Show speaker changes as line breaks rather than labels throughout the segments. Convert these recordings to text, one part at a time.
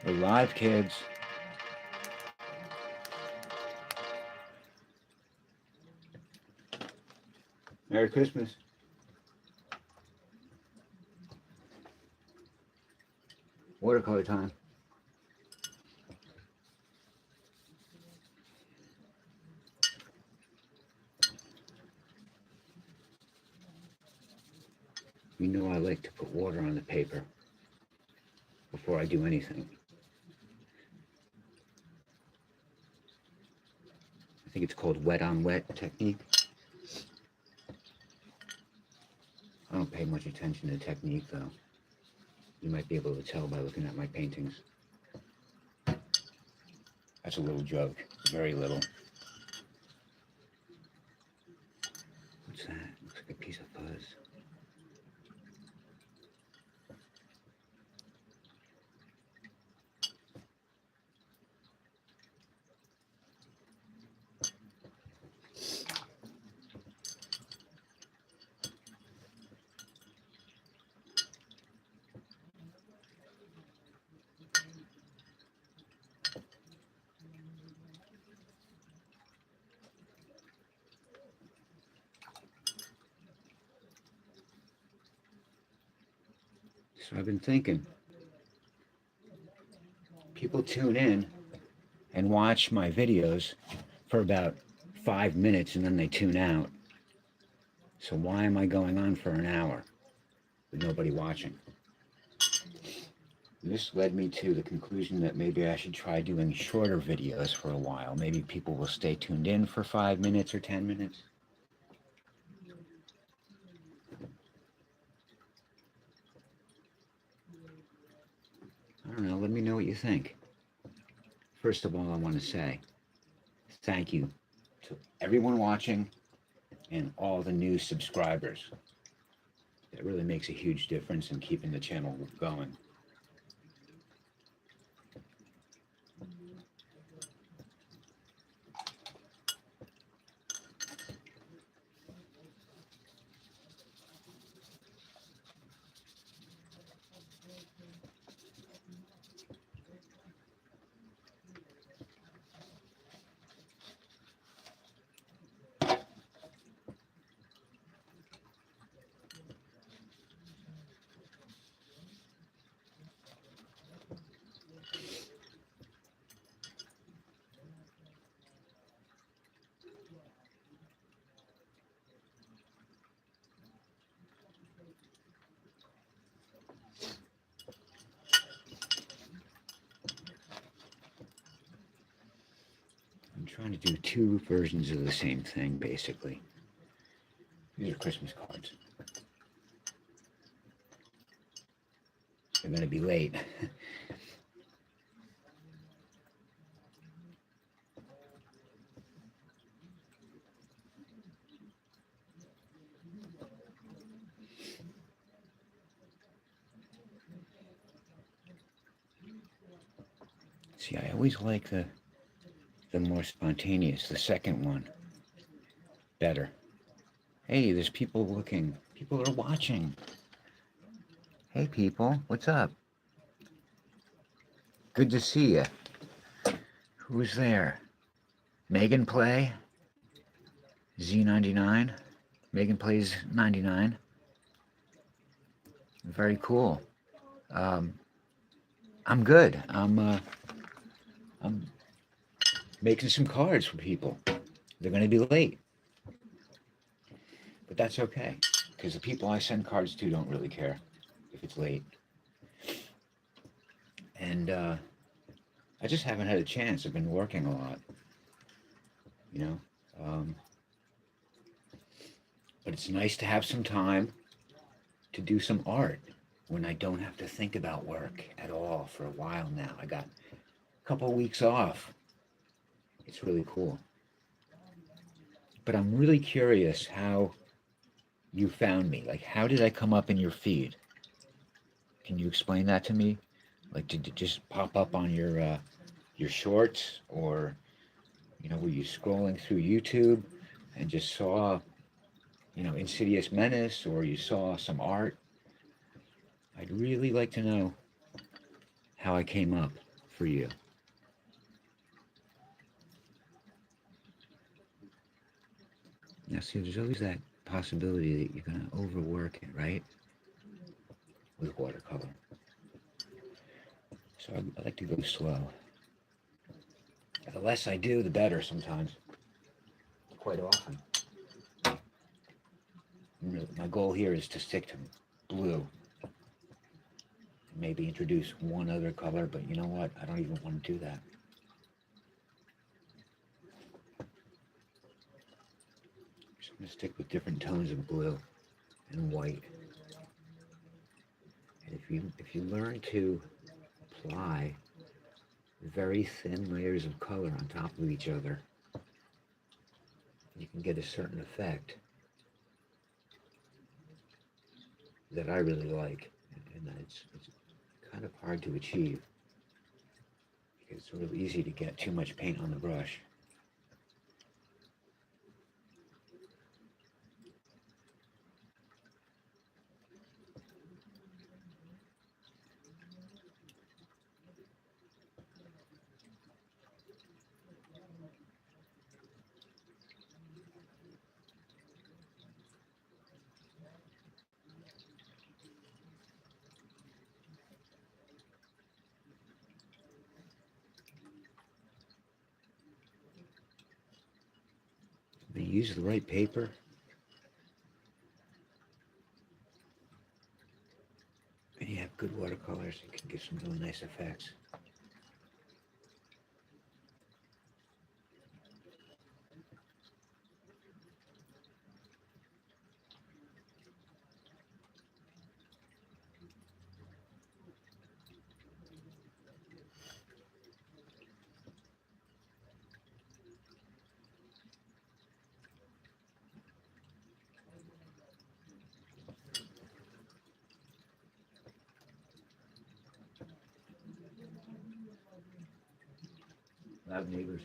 We're live, kids. Merry Christmas. Watercolor time. You know I like to put water on the paper before I do anything. I think it's called wet on wet technique. I don't pay much attention to technique though. You might be able to tell by looking at my paintings. That's a little joke, very little. What's that? Looks like a piece of fuzz. So I've been thinking, people tune in and watch my videos for about 5 minutes and then they tune out. So why am I going on for an hour with nobody watching? This led me to the conclusion that maybe I should try doing shorter videos for a while. Maybe people will stay tuned in for 5 minutes or 10 minutes. I don't know, let me know what you think. First of all, I want to say thank you to everyone watching and all the new subscribers. That really makes a huge difference in keeping the channel going. I'm trying to do two versions of the same thing, basically. These are Christmas cards. They're going to be late. See, I always like the more spontaneous, the second one, better. Hey, there's people looking. People are watching. Hey, people, what's up? Good to see you. Who's there? Megan Play? Z99? Megan Plays 99. Very cool. I'm good. I'm making some cards for people. They're going to be late. But that's okay, because the people I send cards to don't really care if it's late. And I just haven't had a chance. I've been working a lot, you know. But it's nice to have some time to do some art when I don't have to think about work at all for a while now. I got a couple of weeks off. It's really cool. But I'm really curious how you found me. Like, how did I come up in your feed? Can you explain that to me? Like, did it just pop up on your shorts, or, you know, were you scrolling through YouTube and just saw, you know, Insidious Menace, or you saw some art? I'd really like to know how I came up. for you. Now, see, there's always that possibility that you're going to overwork it, right? With watercolor. So I like to go slow. The less I do, the better sometimes. Quite often. My goal here is to stick to blue. Maybe introduce one other color, but you know what? I don't even want to do that. I'm going to stick with different tones of blue and white. And if you learn to apply very thin layers of color on top of each other, you can get a certain effect that I really like, and it's kind of hard to achieve because it's real easy to get too much paint on the brush. They use the right paper. And you have good watercolors, you can get some really nice effects. Loud neighbors.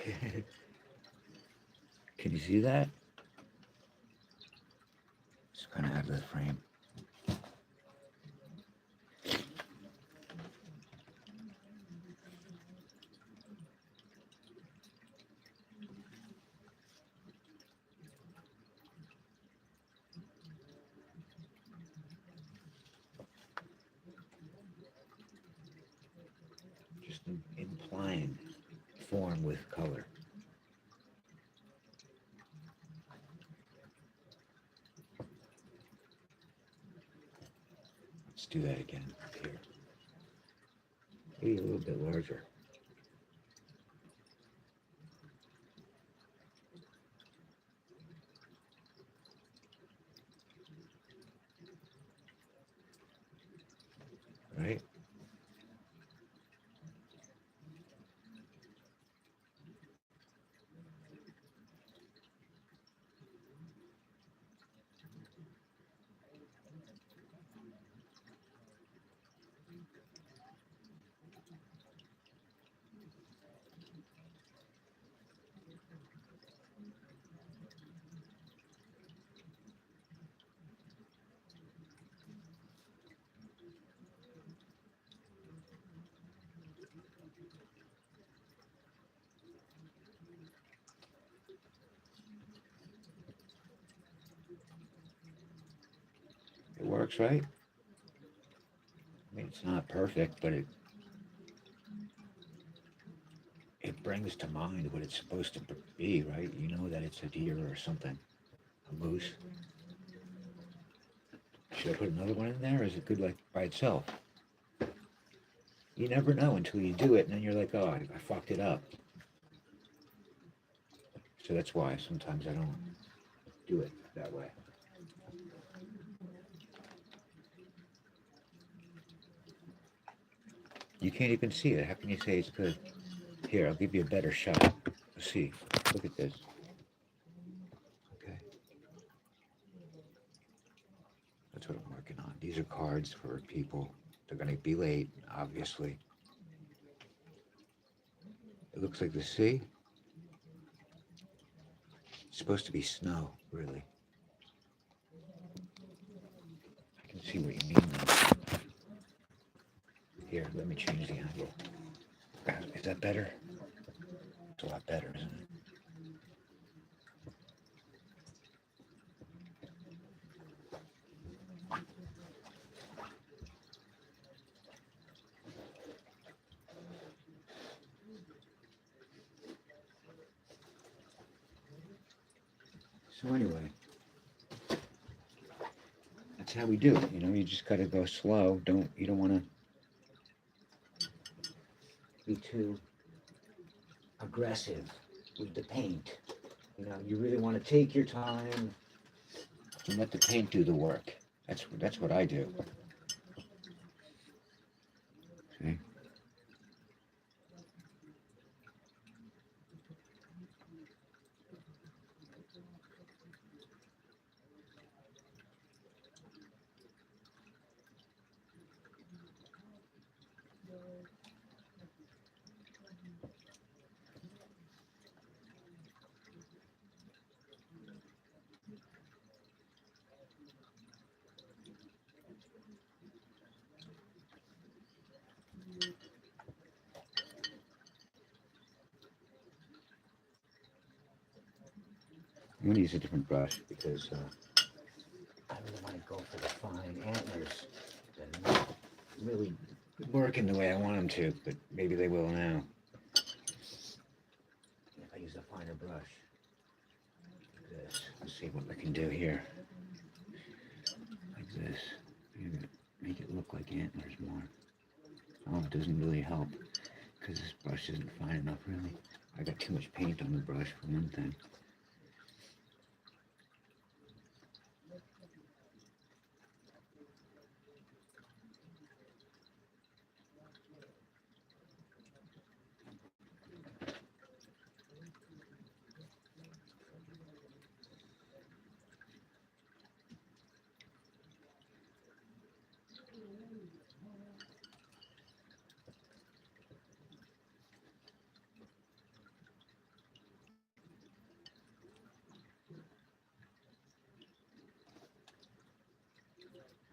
Okay. Can you see that? It's kind of out of the frame. Just implying form with color. Let's do that again here. Maybe a little bit larger. Right? works, right? I mean, it's not perfect, but it brings to mind what it's supposed to be, right? You know that it's a deer or something, a moose. Should I put another one in there, or is it good like by itself? You never know until you do it, and then you're like, oh, I fucked it up. So that's why sometimes I don't do it that way. You can't even see it. How can you say it's good? Here, I'll give you a better shot. Let's see. Look at this. Okay. That's what I'm working on. These are cards for people. They're going to be late, obviously. It looks like the sea. It's supposed to be snow, really. I can see what you mean, though. Here, let me change the angle. Is that better? It's a lot better, isn't it? So anyway, that's how we do it. You know, you just got to go slow. You don't want to be too aggressive with the paint. You know, you really want to take your time and let the paint do the work. That's what I do. See? I'm going to use a different brush because I really want to go for the fine antlers. They're not really working the way I want them to, but maybe they will now. If I use a finer brush. Like this. Let's see what we can do here. Like this. Make it look like antlers more. Oh, it doesn't really help because this brush isn't fine enough, really. I got too much paint on the brush for one thing.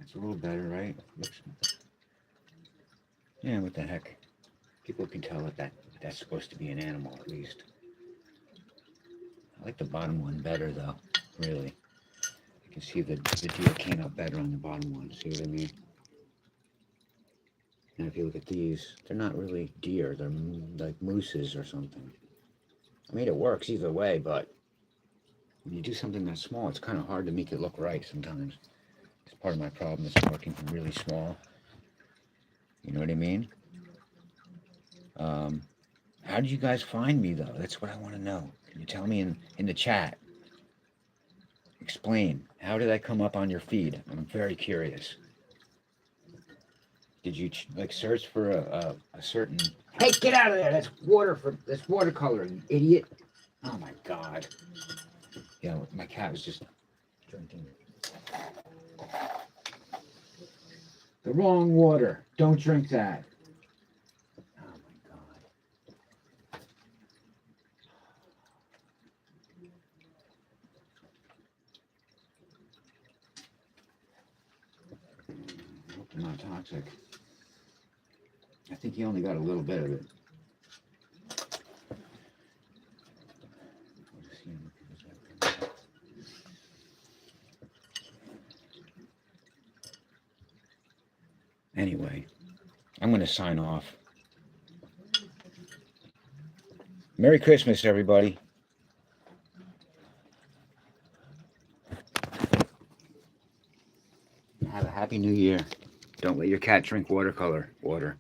It's a little better, right? Yeah, what the heck? People can tell that's supposed to be an animal, at least. I like the bottom one better, though, really. You can see the deer came out better on the bottom one, see what I mean? And if you look at these, they're not really deer, they're like mooses or something. I mean, it works either way, but when you do something that small, it's kind of hard to make it look right sometimes. It's part of my problem is I'm working from really small. You know what I mean? How did you guys find me, though? That's what I want to know. Can you tell me in the chat? Explain. How did I come up on your feed? I'm very curious. Did you like search for a certain... Hey, get out of there! That's watercolor, you idiot! Oh my God! Yeah, my cat was just drinking the wrong water. Don't drink that. Oh my God! I hope they're not toxic. I think he only got a little bit of it. Anyway, I'm going to sign off. Merry Christmas, everybody. Have a happy new year. Don't let your cat drink watercolor water.